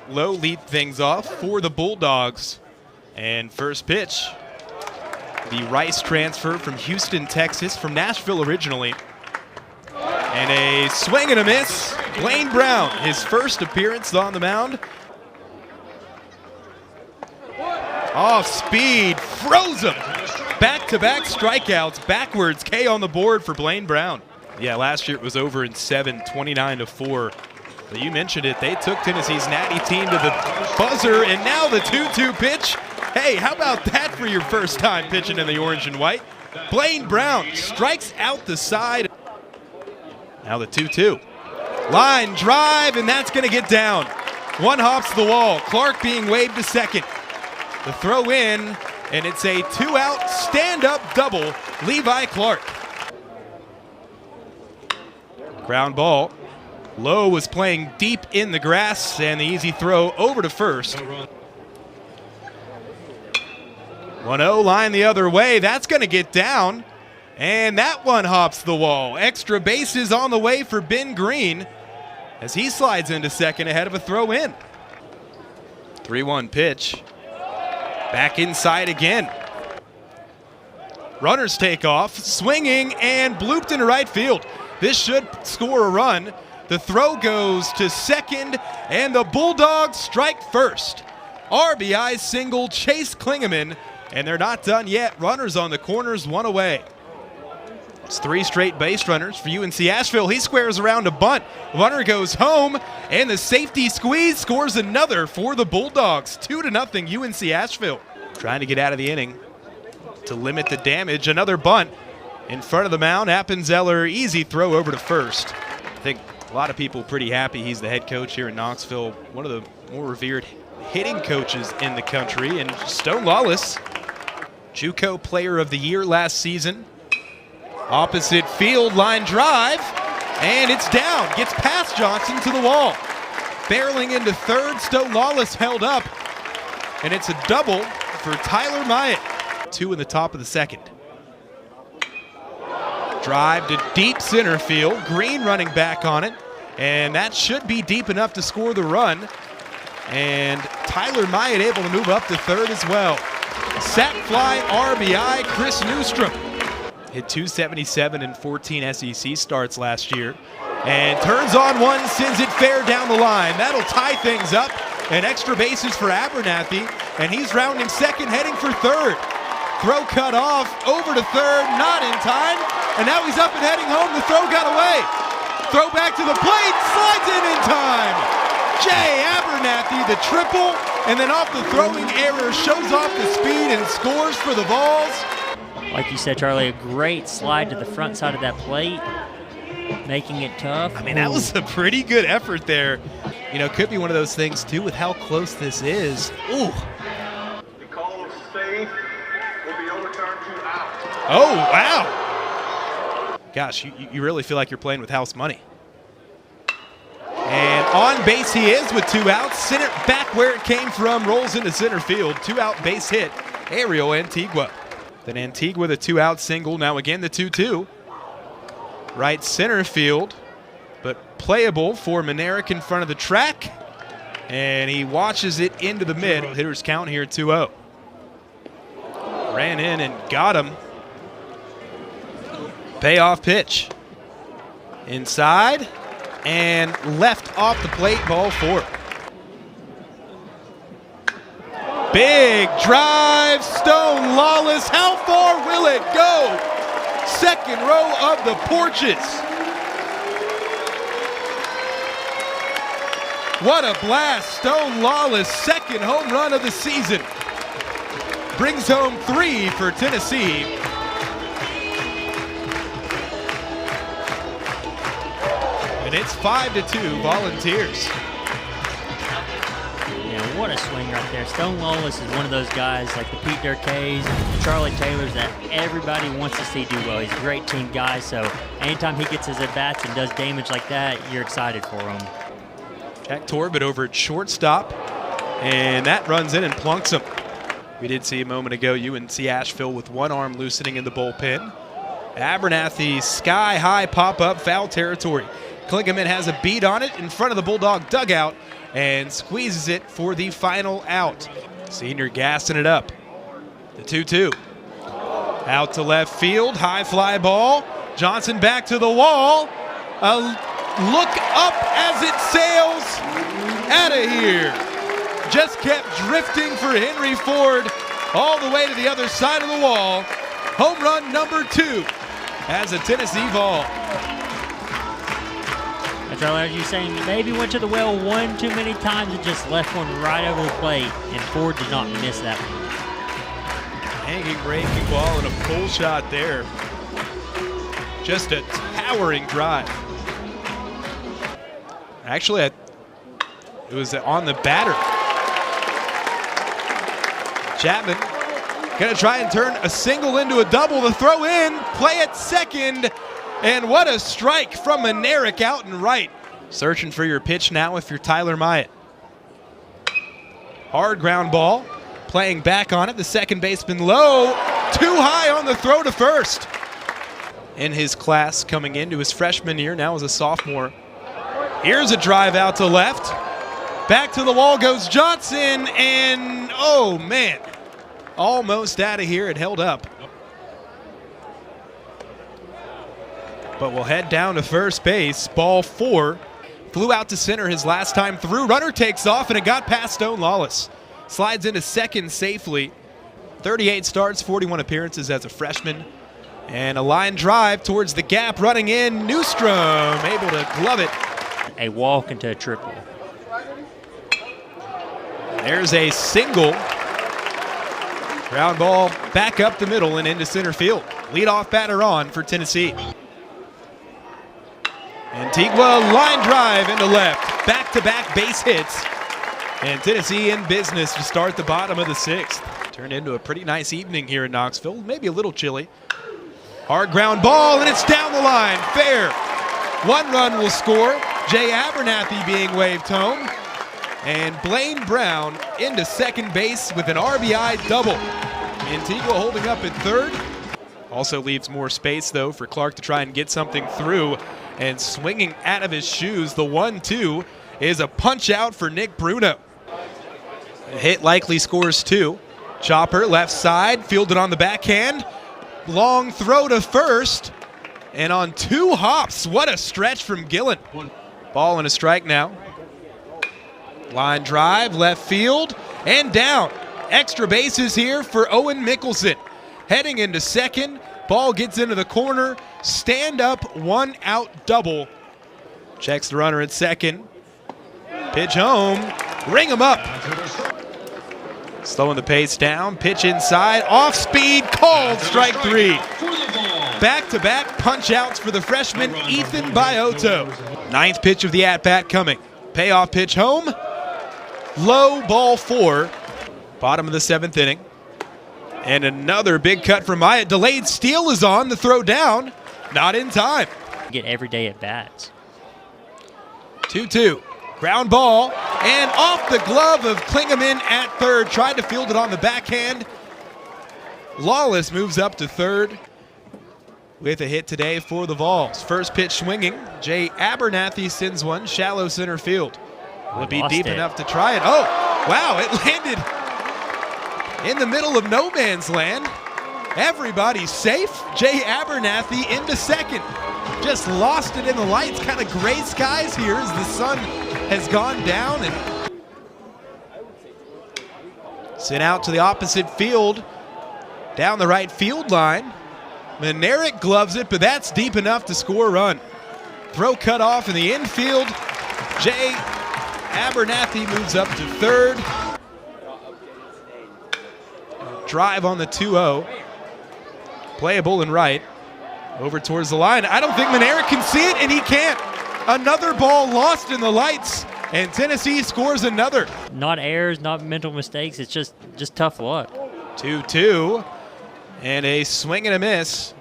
Lowe lead things off for the Bulldogs. And first pitch, the Rice transfer from Houston, Texas, from Nashville originally. And a swing and a miss. Blaine Brown, his first appearance on the mound. Off speed, froze him. Back-to-back strikeouts, backwards K on the board for Blaine Brown. Yeah, last year it was over in 7, 29-4. But you mentioned it, they took Tennessee's natty team to the buzzer, and now the 2-2 pitch. Hey, how about that for your first time pitching in the orange and white? Blaine Brown strikes out the side. Now the 2-2. Line drive, and that's going to get down. One hops the wall. Clark being waved to second. The throw in, and it's a 2-out stand-up double. Levi Clark. Ground ball. Lowe was playing deep in the grass, and the easy throw over to first. 1-0 line the other way. That's going to get down. And that one hops the wall. Extra bases on the way for Ben Green as he slides into second ahead of a throw in. 3-1 pitch. Back inside again. Runners take off, swinging and blooped into right field. This should score a run. The throw goes to second, and the Bulldogs strike first. RBI single, Chase Klingeman, and they're not done yet. Runners on the corners, one away. It's 3 straight base runners for UNC Asheville. He squares around a bunt. Runner goes home, and the safety squeeze scores another for the Bulldogs. 2-0 UNC Asheville. Trying to get out of the inning to limit the damage. Another bunt in front of the mound. Appenzeller, easy throw over to first. I think a lot of people pretty happy he's the head coach here in Knoxville. One of the more revered hitting coaches in the country. And Stone Lawless, JUCO Player of the Year last season. Opposite field, line drive, and it's down. Gets past Johnson to the wall. Barreling into third, Stone Lawless held up, and it's a double for Tyler Myatt. 2 in the top of the second. Drive to deep center field. Green running back on it, and that should be deep enough to score the run. And Tyler Myatt able to move up to third as well. Sac fly RBI, Chris Newstrom. Hit 277 in 14 SEC starts last year. And turns on one, sends it fair down the line. That'll tie things up. And extra bases for Abernathy. And he's rounding second, heading for third. Throw cut off, over to third, not in time. And now he's up and heading home. The throw got away. Throw back to the plate, slides in time. Jay Abernathy, the triple. And then off the throwing error, shows off the speed and scores for the Vols. Like you said, Charlie, a great slide to the front side of that plate, making it tough. I mean, that was a pretty good effort there. You know, could be one of those things, too, with how close this is. Ooh. The call of safe will be overturned to out. Oh, wow. Gosh, you really feel like you're playing with house money. And on base he is with 2 outs. Sent it back where it came from, rolls into center field. 2-out base hit, Ariel Antigua. Then Antigua, the 2-out single. Now again, the 2-2. Right center field, but playable for Monerick in front of the track. And he watches it into the mid. Hitters count here, 2-0. Ran in and got him. Payoff pitch. Inside and left off the plate, ball 4. Big drive, Stone Lawless. How far will it go? Second row of the porches. What a blast. Stone Lawless, second home run of the season. Brings home 3 for Tennessee. And it's 5-2 Volunteers. Yeah, what a swing right there. Stone Lawless is one of those guys like the Pete Durkays, Charlie Taylors that everybody wants to see do well. He's a great team guy, so anytime he gets his at-bats and does damage like that, you're excited for him. Jack Torbett over at shortstop, and that runs in and plunks him. We did see a moment ago UNC Asheville with one arm loosening in the bullpen. Abernathy sky-high pop-up, foul territory. Klingeman has a beat on it in front of the Bulldog dugout. and squeezes it for the final out. Senior gassing it up. The 2-2. Out to left field, high fly ball. Johnson back to the wall. A look up as it sails out of here. Just kept drifting for Henry Ford all the way to the other side of the wall. Home run number 2 as a Tennessee Vol. That's right, as you're saying, maybe went to the well one too many times and just left one right over the plate, and Ford did not miss that one. Hanging breaking ball and a pull shot there. Just a towering drive. Actually, it was on the batter. Chapman gonna try and turn a single into a double. The throw in, play at second, and what a strike from Manerick out and right. Searching for your pitch now if you're Tyler Myatt. Hard ground ball, playing back on it. The second baseman low, too high on the throw to first. In his class coming into his freshman year, now as a sophomore. Here's a drive out to left. Back to the wall goes Johnson, and oh man, almost out of here. It held up. But we'll head down to first base. Ball 4. Flew out to center his last time through. Runner takes off, and it got past Stone Lawless. Slides into second safely. 38 starts, 41 appearances as a freshman. And a line drive towards the gap, running in. Newstrom able to glove it. A walk into a triple. There's a single. Ground ball back up the middle and into center field. Leadoff batter on for Tennessee. Antigua line drive into left. Back-to-back base hits. And Tennessee in business to start the bottom of the 6th. Turned into a pretty nice evening here in Knoxville. Maybe a little chilly. Hard ground ball, and it's down the line. Fair. 1 run will score. Jay Abernathy being waved home. And Blaine Brown into second base with an RBI double. Antigua holding up at third. Also leaves more space, though, for Clark to try and get something through. And swinging out of his shoes, the 1-2 is a punch out for Nick Bruno. A hit likely scores 2. Chopper left side, fielded on the backhand. Long throw to first. And on 2 hops, what a stretch from Gillen. Ball and a strike now. Line drive, left field, and down. Extra bases here for Owen Mickelson. Heading into second, ball gets into the corner. Stand up, 1 out double. Checks the runner at second. Pitch home, ring him up. Slowing the pace down, pitch inside, off speed, called, strike 3. Back-to-back punch-outs for the freshman Ethan Bioto. 9th pitch of the at-bat coming. Payoff pitch home. Low, ball 4. Bottom of the 7th inning. And another big cut from Myatt. Delayed steal is on. The throw down. Not in time. Get every day at bats. 2-2. Ground ball. And off the glove of Klingeman at third. Tried to field it on the backhand. Lawless moves up to third with a hit today for the Vols. First pitch swinging. Jay Abernathy sends one shallow center field. Will it be deep enough to try it? Oh, wow, it landed in the middle of no man's land. Everybody's safe. Jay Abernathy into second. Just lost it in the lights. Kind of gray skies here as the sun has gone down. And sent out to the opposite field. Down the right field line. Manerick gloves it, but that's deep enough to score a run. Throw cut off in the infield. Jay Abernathy moves up to third. Drive on the 2-0. Playable and right. Over towards the line. I don't think Manerick can see it, and he can't. Another ball lost in the lights, and Tennessee scores another. Not errors, not mental mistakes. It's just tough luck. 2-2. And a swing and a miss.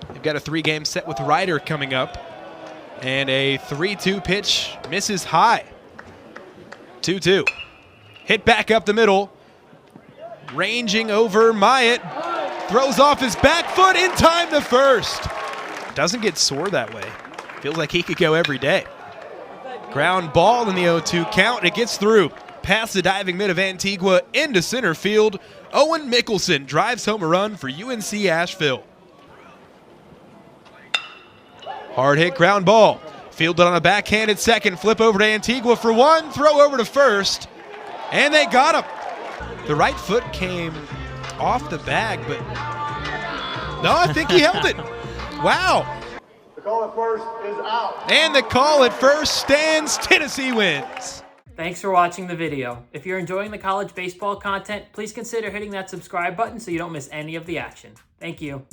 They've got a 3-game set with Ryder coming up. And a 3-2 pitch misses high. 2-2. Hit back up the middle. Ranging over Myatt. Throws off his back foot in time to first. Doesn't get sore that way. Feels like he could go every day. Ground ball in the 0-2 count. It gets through. Past the diving mid of Antigua into center field. Owen Mickelson drives home a run for UNC Asheville. Hard hit ground ball. Fielded on a backhanded second. Flip over to Antigua for one. Throw over to first. And they got him. The right foot came off the bag, but no, I think he held it. Wow. The call at first is out. And the call at first stands. Tennessee wins. Thanks for watching the video. If you're enjoying the college baseball content, please consider hitting that subscribe button so you don't miss any of the action. Thank you.